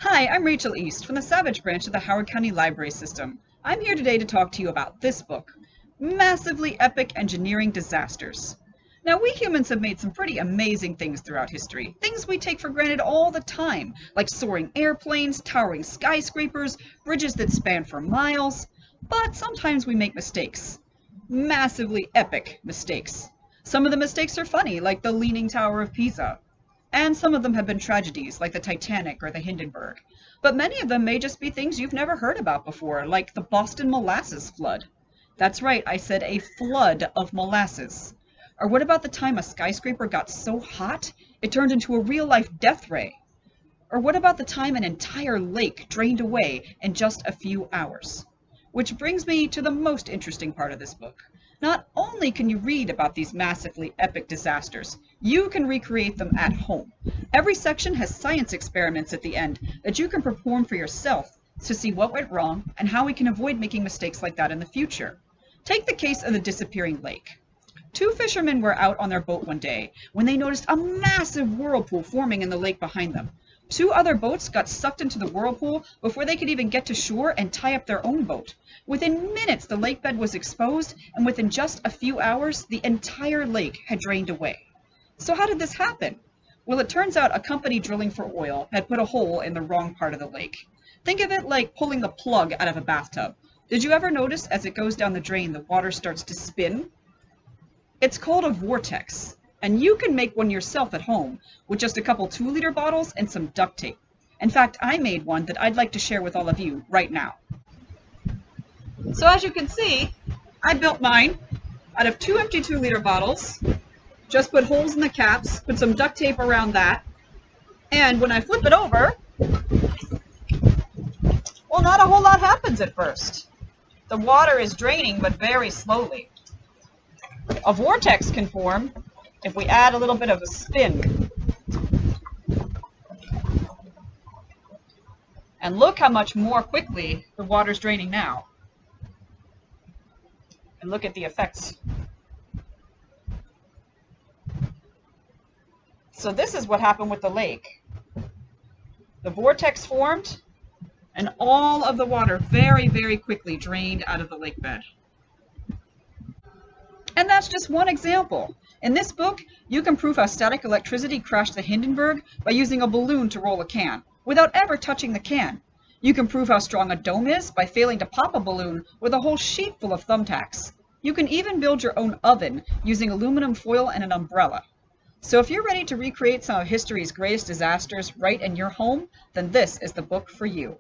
Hi, I'm Rachel East from the Savage branch of the Howard County Library System. I'm here today to talk to you about this book, Massively Epic Engineering Disasters. Now, we humans have made some pretty amazing things throughout history, things we take for granted all the time, like soaring airplanes, towering skyscrapers, bridges that span for miles. But sometimes we make mistakes. Massively epic mistakes. Some of the mistakes are funny, like the Leaning Tower of Pisa. And some of them have been tragedies, like the Titanic or the Hindenburg. But many of them may just be things you've never heard about before, like the Boston molasses flood. That's right, I said a flood of molasses. Or what about the time a skyscraper got so hot it turned into a real-life death ray? Or what about the time an entire lake drained away in just a few hours? Which brings me to the most interesting part of this book. Not only can you read about these massively epic disasters, you can recreate them at home. Every section has science experiments at the end that you can perform for yourself to see what went wrong and how we can avoid making mistakes like that in the future. Take the case of the disappearing lake. Two fishermen were out on their boat one day when they noticed a massive whirlpool forming in the lake behind them. Two other boats got sucked into the whirlpool before they could even get to shore and tie up their own boat. Within minutes, the lake bed was exposed, and within just a few hours, the entire lake had drained away. So how did this happen? Well, it turns out a company drilling for oil had put a hole in the wrong part of the lake. Think of it like pulling the plug out of a bathtub. Did you ever notice as it goes down the drain, the water starts to spin? It's called a vortex, and you can make one yourself at home with just a couple 2-liter bottles and some duct tape. In fact, I made one that I'd like to share with all of you right now. So as you can see, I built mine out of 2 empty 2-liter bottles, just put holes in the caps, put some duct tape around that, and when I flip it over, well, not a whole lot happens at first. The water is draining, but very slowly. A vortex can form if we add a little bit of a spin. And look how much more quickly the water's draining now. And look at the effects. So this is what happened with the lake. The vortex formed, and all of the water very, very quickly drained out of the lake bed. And that's just one example. In this book, you can prove how static electricity crashed the Hindenburg by using a balloon to roll a can, without ever touching the can. You can prove how strong a dome is by failing to pop a balloon with a whole sheet full of thumbtacks. You can even build your own oven using aluminum foil and an umbrella. So if you're ready to recreate some of history's greatest disasters right in your home, then this is the book for you.